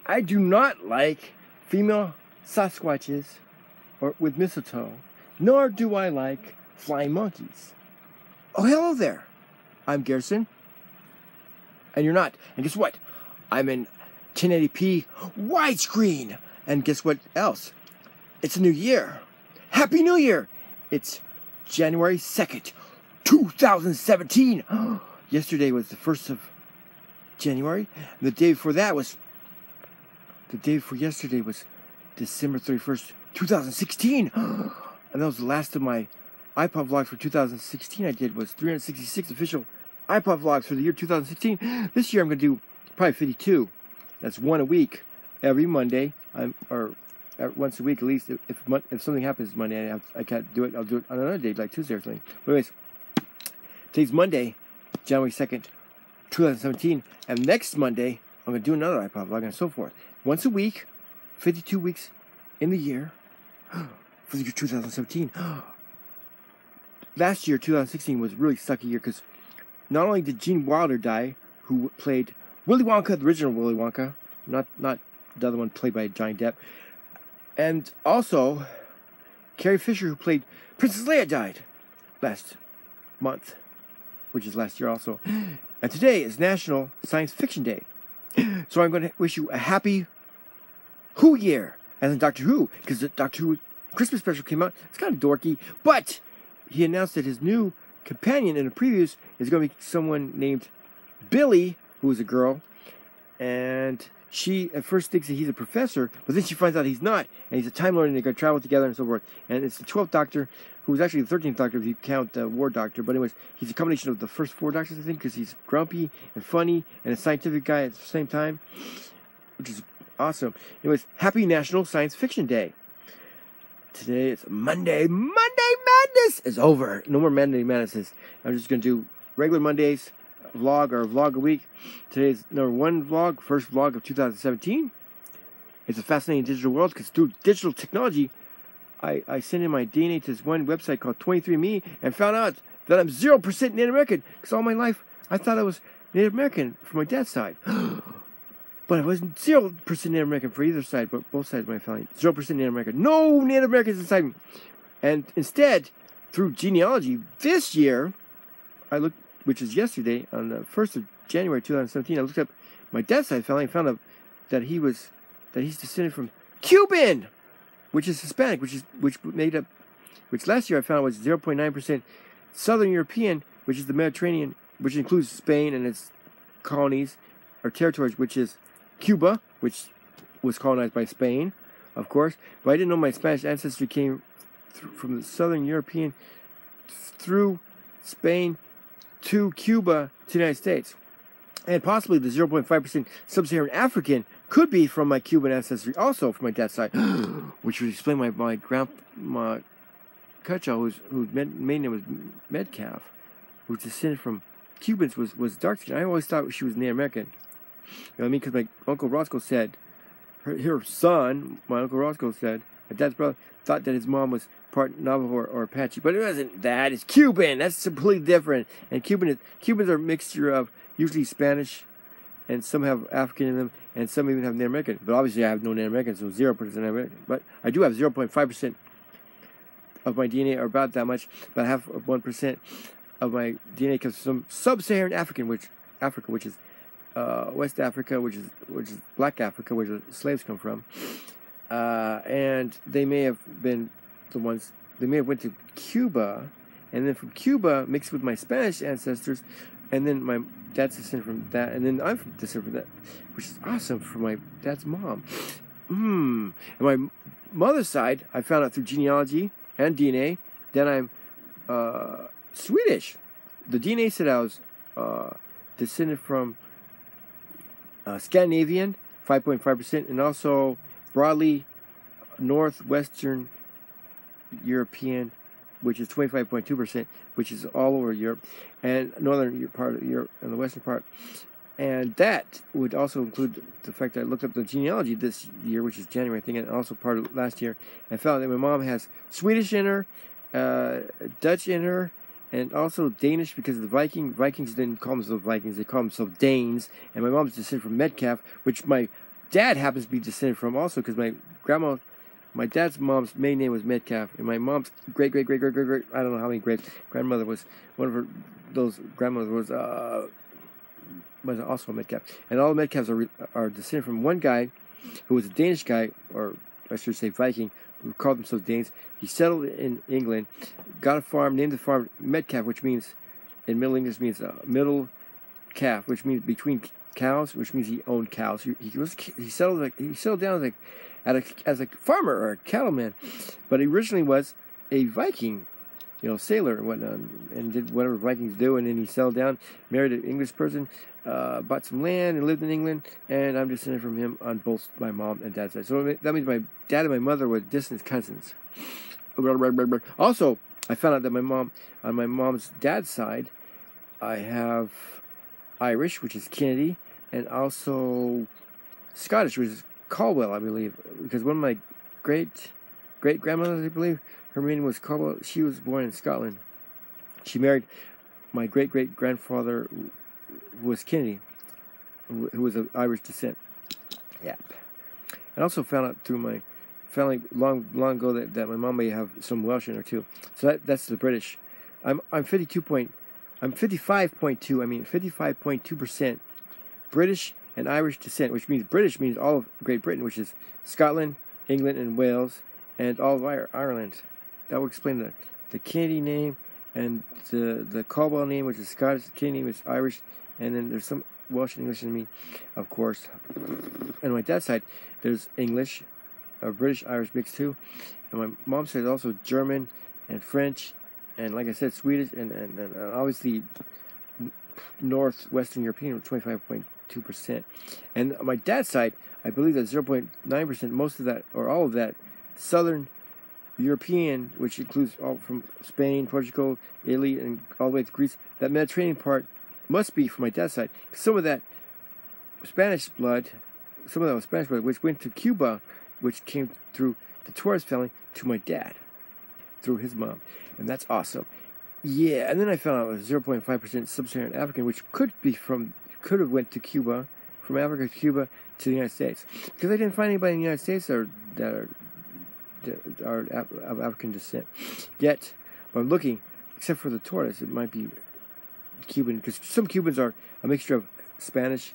I do not like female Sasquatches or with mistletoe, nor do I like flying monkeys. Oh, hello there. I'm Garrison. And you're not. And guess what? I'm in 1080p widescreen. And guess what else? It's a new year. Happy New Year. It's January 2nd, 2017. Yesterday was the 1st of January. And the day before yesterday was December 31st, 2016. And that was the last of my iPod vlogs for 2016 I did was 366 official iPod vlogs for the year 2016. This year I'm going to do probably 52. That's one a week, every Monday, or once a week at least. If something happens Monday, I can't do it. I'll do it on another day, like Tuesday or something. But anyways, today's Monday, January 2nd, 2017, and next Monday I'm going to do another iPod vlog and so forth. Once a week, 52 weeks in the year for the year 2017. Last year, 2016, was a really sucky year because not only did Gene Wilder die, who played Willy Wonka, the original Willy Wonka, not the other one played by Johnny Depp, and also Carrie Fisher, who played Princess Leia, died last month, which is last year also. And today is National Science Fiction Day. So I'm going to wish you a happy Who year, as in Doctor Who, because the Doctor Who Christmas special came out. It's kind of dorky, but he announced that his new companion in the previews is going to be someone named Billy, who is a girl, and she at first thinks that he's a professor, but then she finds out he's not, and he's a Time Lord, and they're going to travel together and so forth. And it's the 12th Doctor, who was actually the 13th Doctor if you count the War Doctor, but anyways, he's a combination of the first 4 Doctors, I think, because he's grumpy and funny and a scientific guy at the same time, which is awesome. Anyways, happy National Science Fiction Day. Today it's Monday. Monday Madness is over. No more Monday Madnesses. I'm just going to do regular Mondays, vlog a week. Today's number 1 vlog, first vlog of 2017. It's a fascinating digital world because through digital technology, I sent in my DNA to this one website called 23andMe and found out that I'm 0% Native American because all my life I thought I was Native American from my dad's side. But I wasn't 0% Native American for either side, but both sides of my family. 0% Native American. No Native Americans inside me. And instead, through genealogy, this year, I looked, which is yesterday, on the 1st of January 2017, I looked up my dad's side family and found out that he's descended from Cuban, which is Hispanic, which last year I found out was 0.9% Southern European, which is the Mediterranean, which includes Spain and its colonies or territories, which is Cuba, which was colonized by Spain, of course. But I didn't know my Spanish ancestry came from the Southern European through Spain to Cuba to the United States. And possibly the 0.5% Sub-Saharan African could be from my Cuban ancestry also from my dad's side, which would explain my grandma Cutcho, whose maiden name was Metcalf, who descended from Cubans, was dark skin. I always thought she was Native American. You know what I mean? Because my Uncle Roscoe said, her son, my Uncle Roscoe said, my dad's brother, thought that his mom was part Navajo or Apache. But it wasn't that. It's Cuban. That's completely different. And Cubans are a mixture of usually Spanish, and some have African in them, and some even have Native American. But obviously I have no Native American, so 0% Native American. But I do have 0.5% of my DNA, or about that much, about half of 1% of my DNA comes from Sub-Saharan Africa, which is West Africa, which is Black Africa, where the slaves come from, and they may have been the ones. They may have went to Cuba, and then from Cuba mixed with my Spanish ancestors, and then my dad's descended from that, and then I'm descended from that, which is awesome for my dad's mom. And my mother's side, I found out through genealogy and DNA that I'm Swedish. The DNA said I was descended from Scandinavian, 5.5%, and also broadly Northwestern European, which is 25.2%, which is all over Europe, and northern part of Europe, and the western part. And that would also include the fact that I looked up the genealogy this year, which is January, I think, and also part of last year, and found that my mom has Swedish in her, Dutch in her, and also Danish because of the Vikings didn't call themselves Vikings, they call themselves Danes. And my mom's descended from Metcalf, which my dad happens to be descended from also, because my dad's mom's maiden name was Metcalf, and my mom's great, I don't know how many grandmother was, one of those grandmothers was also a Metcalf. And all the Metcalfs are descended from one guy who was a Danish guy, or I should say Viking, who called themselves Danes. He settled in England, got a farm, named the farm Metcalf, which means, in Middle English means middle calf, which means between cows, which means he owned cows. He settled down as a farmer or a cattleman, but he originally was a Viking, sailor and whatnot, and did whatever Vikings do. And then he settled down, married an English person, bought some land, and lived in England. And I'm descended from him on both my mom and dad's side. So that means my dad and my mother were distant cousins. Also, I found out that on my mom's dad's side, I have Irish, which is Kennedy, and also Scottish, which is Caldwell, I believe, because one of my great grandmothers, I believe, her name was Caldwell. She was born in Scotland. She married my great grandfather, who was Kennedy, who was of Irish descent. Yeah. I also found out through my family long ago that my mom may have some Welsh in her too. So that's the British. I'm 55.2% British and Irish descent, which means British means all of Great Britain, which is Scotland, England, and Wales, and all of Ireland. That will explain the Kennedy name and the Caldwell name, which is Scottish. The Kennedy name is Irish, and then there's some Welsh and English in me, of course. And on my dad's side, there's English, British, Irish mixed too. And my mom's side is also German and French, and like I said, Swedish, and obviously Northwestern European, 25.2%. And on my dad's side, I believe that 0.9%, most of that, or all of that, Southern European, which includes all from Spain, Portugal, Italy, and all the way to Greece, that Mediterranean part must be from my dad's side. Some of that Spanish blood, which went to Cuba, which came through the Torres family to my dad, through his mom. And that's awesome. Yeah, and then I found out it was 0.5% Sub-Saharan African, which could have went to Cuba, from Africa to Cuba to the United States. Because I didn't find anybody in the United States that are of African descent yet. But I'm looking, except for the tortoise, it might be Cuban, because some Cubans are a mixture of Spanish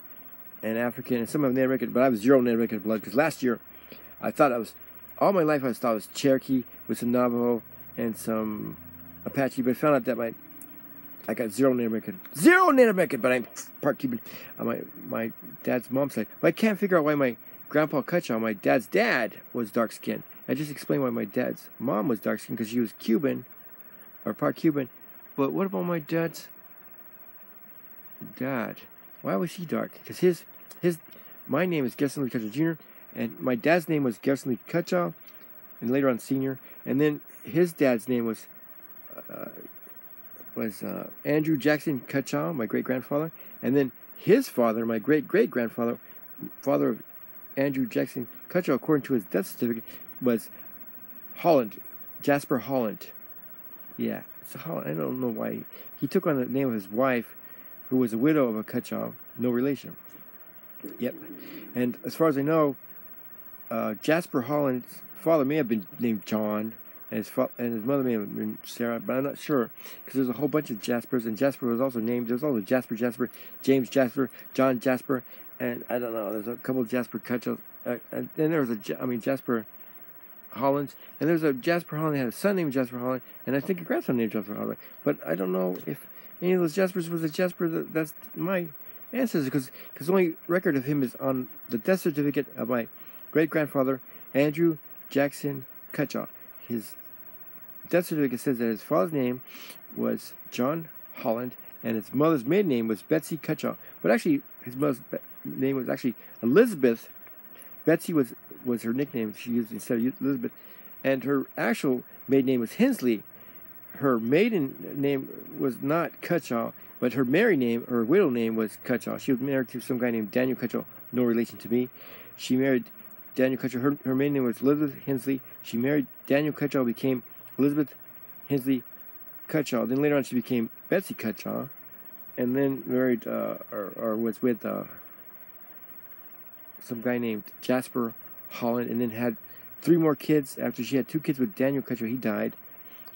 and African, and some of Native American, but I have zero Native American blood, because last year all my life I thought I was Cherokee with some Navajo and some Apache, but I found out that I got zero Native American, but I'm part Cuban on my dad's mom's side. But I can't figure out why my grandpa Cutchaw, my dad's dad, was dark skinned. I just explained why my dad's mom was dark skinned, because she was Cuban, or part Cuban. But what about my dad's dad? Why was he dark? Because my name is Garrison Lee Cutchaw Jr., and my dad's name was Garrison Lee Cutchaw, and later on Sr., and then his dad's name was Andrew Jackson Cutchaw, my great-grandfather, and then his father, my great-great-grandfather, father of Andrew Jackson Cutchaw, according to his death certificate, was Jasper Holland. Yeah, so Holland. I don't know why. He took on the name of his wife, who was a widow of a Cutchaw, no relation. Yep. And as far as I know, Jasper Holland's father may have been named John, and his mother may have been Sarah, but I'm not sure, because there's a whole bunch of Jaspers, and Jasper was also named. There's also Jasper, James Jasper, John Jasper, and I don't know. There's a couple of Jasper Cutchaws, and then there was Jasper Hollands, and there's a Jasper Holland that had a son named Jasper Holland, and I think a grandson named Jasper Holland. But I don't know if any of those Jaspers was a Jasper that's my ancestor, because the only record of him is on the death certificate of my great-grandfather, Andrew Jackson Cutchaw. His death certificate says that his father's name was John Holland, and his mother's maiden name was Betsy Cutchaw. But actually, his mother's name was actually Elizabeth. Betsy was her nickname she used instead of Elizabeth, and her actual maiden name was Hensley. Her maiden name was not Cutchaw, but her married name, or widow name, was Cutchaw. She was married to some guy named Daniel Cutchaw, no relation to me. She married Daniel Cutchaw. Her maiden name was Elizabeth Hensley. She married Daniel Cutchaw, became Elizabeth Hensley Cutchaw. Then later on she became Betsy Cutchaw, and then married, or was with some guy named Jasper Holland, and then had 3 more kids after she had 2 kids with Daniel Cutcho. He died.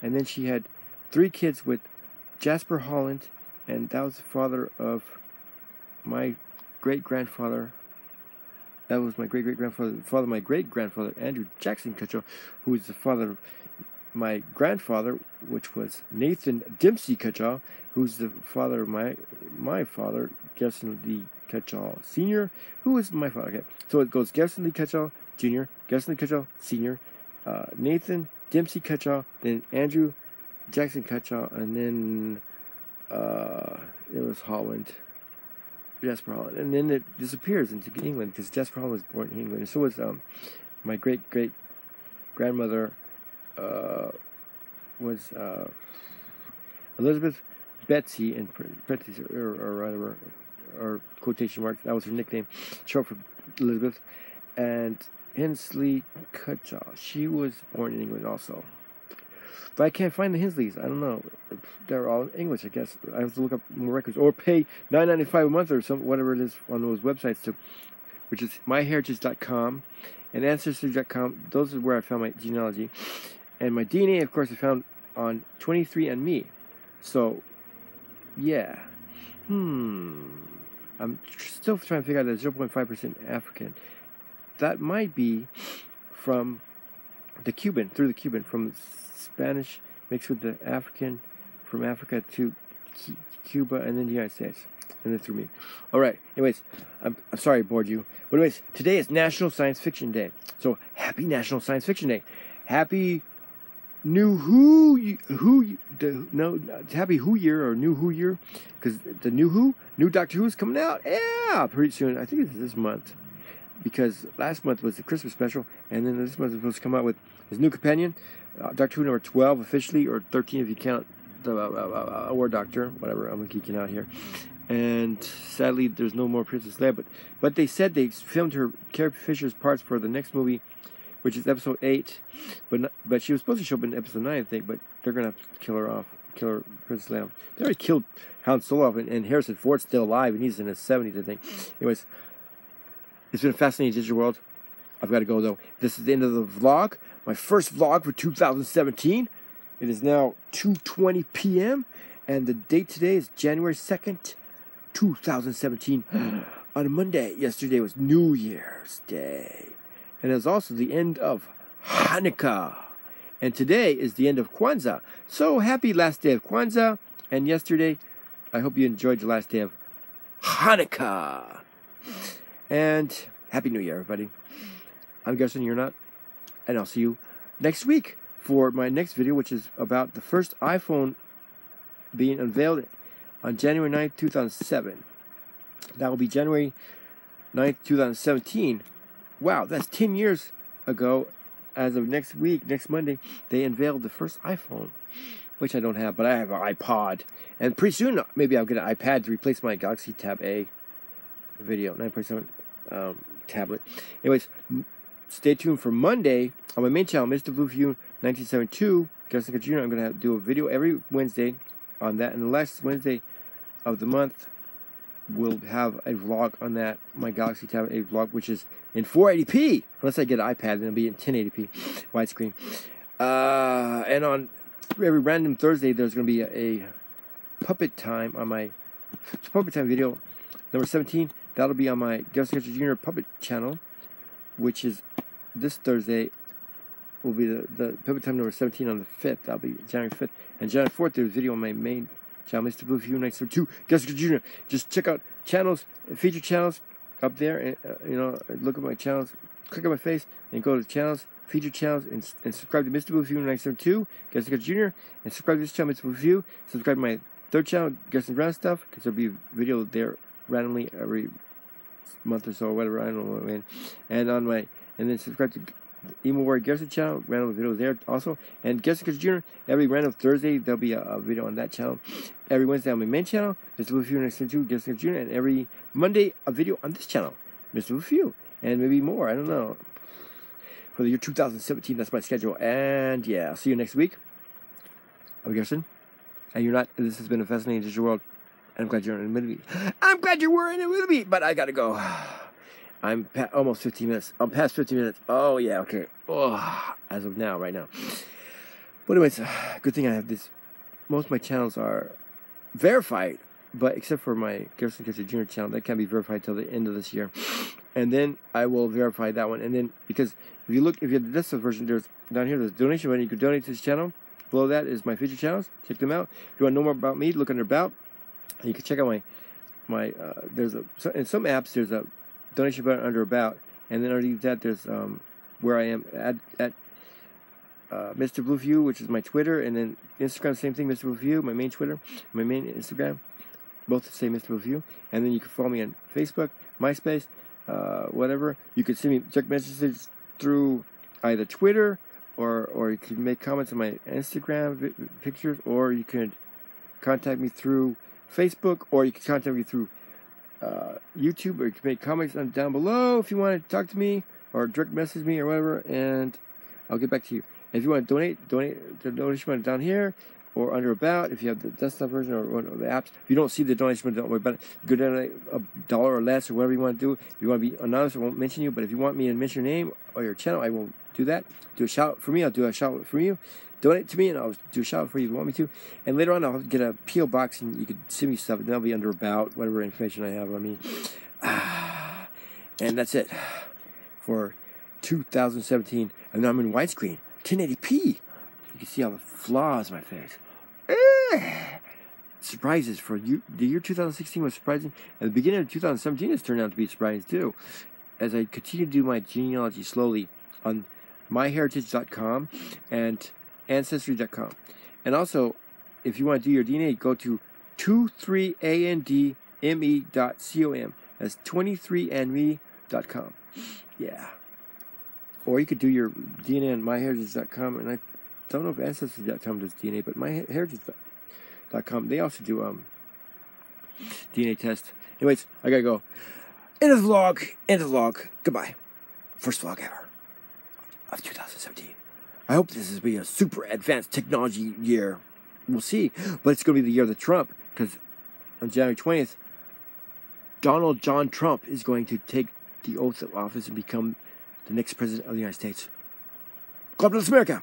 And then she had 3 kids with Jasper Holland, and that was the father of my great-grandfather. That was my great-great-grandfather, the father of my great-grandfather, Andrew Jackson Cutcho, who was the father of my grandfather, which was Nathan Dempsey Cutcho, who's the father of my father, Gerson Lee Cutcho Sr., who was my father. Okay, so it goes Gerson Lee Cutcho Jr., Gerson Lee Cutcho Sr., Nathan Dempsey Cutcho, then Andrew Jackson Cutcho, and then it was Holland. Jasper Holland, and then it disappears into England because Jasper Holland was born in England, and so was my great-great-grandmother was Elizabeth Betsy, and Betsy or whatever, or quotation marks, that was her nickname, short for Elizabeth, and Hensley Cutcho. She was born in England also. But I can't find the Hensleys. I don't know. They're all English, I guess. I have to look up more records or pay $9.95 a month or some whatever it is on those websites to, which is myheritage.com and ancestry.com. Those are where I found my genealogy, and my DNA, of course, I found on 23andMe. So, yeah. I'm still trying to figure out that 0.5% African. That might be from the Cuban, through the Cuban, from Spanish mixed with the African, from Africa to Cuba, and then the United States, and then through me. All right. Anyways, I'm sorry I bored you. But anyways, today is National Science Fiction Day. So happy National Science Fiction Day. Happy New Happy Who Year or New Who Year, because the new Doctor Who is coming out. Yeah, pretty soon. I think it's this month, because last month was the Christmas special, and then this month is supposed to come out with his new companion, Doctor Who number 12 officially, or 13 if you count the War Doctor, whatever, I'm geeking out here. And sadly, there's no more Princess Leia, but they said they filmed her, Carrie Fisher's parts for the next movie, which is episode 8, but she was supposed to show up in episode 9, I think, but they're going to have to kill her, Princess Leia. They already killed Han Solo off, and Harrison Ford's still alive, and he's in his 70s, I think. Anyways, it's been a fascinating digital world. I've got to go, though. This is the end of the vlog, my first vlog for 2017. It is now 2:20 p.m., and the date today is January 2nd, 2017, on a Monday. Yesterday was New Year's Day, and it was also the end of Hanukkah, and today is the end of Kwanzaa. So happy last day of Kwanzaa, and yesterday, I hope you enjoyed the last day of Hanukkah, and Happy New Year, everybody. I'm guessing you're not, and I'll see you next week for my next video, which is about the first iPhone being unveiled on January 9th, 2007. That will be January 9th, 2017. Wow, that's 10 years ago. As of next week, next Monday, they unveiled the first iPhone, which I don't have, but I have an iPod. And pretty soon, maybe I'll get an iPad to replace my Galaxy Tab A video, 9.7 tablet. Anyways, stay tuned for Monday on my main channel, Mr. Blue View 1972. Justin Jr. I'm going to do a video every Wednesday on that, and the last Wednesday of the month we'll have a vlog on that, my Galaxy Tab A vlog, which is in 480p, unless I get an iPad, then it'll be in 1080p widescreen. And on every random Thursday, there's going to be a puppet time on my puppet time video number 17. That'll be on my Justin Jr. puppet channel, which is this Thursday. Will be the puppet time number 17 on the 5th. That'll be January 5th. And January 4th, there's a video on my main channel, Mr. Blue View 972. Justin Jr. Just check out channels, feature channels up there, and look at my channels, click on my face, and go to channels, feature channels, and subscribe to Mr. Blue View 972, Justin Jr. And subscribe to this channel, Mr. Blue View. Subscribe to my third channel, Justin Brown Stuff, because there'll be a video there randomly every month or so, or whatever. I don't know when. And then subscribe to Emo Warrior Garrison channel, random videos there also. And Garrison Jr., every random Thursday, there'll be a video on that channel. Every Wednesday on my main channel, Mr. Blue View 972, Garrison Jr., and every Monday, a video on this channel, Mr. Blue View. And maybe more, I don't know. For the year 2017, that's my schedule. And yeah, I'll see you next week. I'm Garrison. And you're not, this has been a fascinating digital world. And I'm glad you're in it with me. I'm glad you were in it with me, but I gotta go. I'm almost 15 minutes. I'm past 15 minutes. Oh, yeah, okay. Oh, as of now, right now. But anyways, good thing I have this. Most of my channels are verified, but except for my Garrison Catcher Jr. channel, that can't be verified till the end of this year. And then I will verify that one. And then, because if you have the desktop version, there's down here, there's donation button. You can donate to this channel. Below that is my featured channels. Check them out. If you want to know more about me, look under About. And you can check out in some apps, there's a donation button under About. And then underneath that, there's where I am at Mr. Blueview, which is my Twitter, and then Instagram, same thing, Mr. Blueview, my main Twitter, my main Instagram, both the same, Mr. Blueview. And then you can follow me on Facebook, MySpace, whatever. You can send me direct messages through either Twitter, or you can make comments on my Instagram pictures, or you could contact me through Facebook, or you can contact me through YouTube, or you can make comments down below if you want to talk to me, or direct message me, or whatever, and I'll get back to you. If you want to donate the donation button down here or under About. If you have the desktop version or one of the apps, if you don't see the donation button, don't worry about it. You go donate $1 or less or whatever you want to do. If you want to be anonymous, I won't mention you. But if you want me to mention your name or your channel, I will do that. Do a shout out for me. I'll do a shout out for you. Donate to me, and I'll do a shout out for you if you want me to. And later on, I'll get a P.O. box, and you can send me stuff. And that'll be under About, whatever information I have on me. And that's it for 2017. And now I'm in widescreen, 1080p. You can see all the flaws in my face. Surprises for you. The year 2016 was surprising, and the beginning of 2017 has turned out to be surprising too. As I continue to do my genealogy slowly on myheritage.com and ancestry.com. And also, if you want to do your DNA, go to 23andme.com. That's 23andme.com. Yeah. Or you could do your DNA on myheritage.com, and I don't know if ancestry.com does DNA, but myheritage.com, they also do DNA tests. Anyways, I gotta go. End of the vlog. Goodbye. First vlog ever of 2017. I hope this is be a super advanced technology year. We'll see. But it's going to be the year of the Trump, because on January 20th, Donald John Trump is going to take the oath of office and become the next president of the United States. God bless America.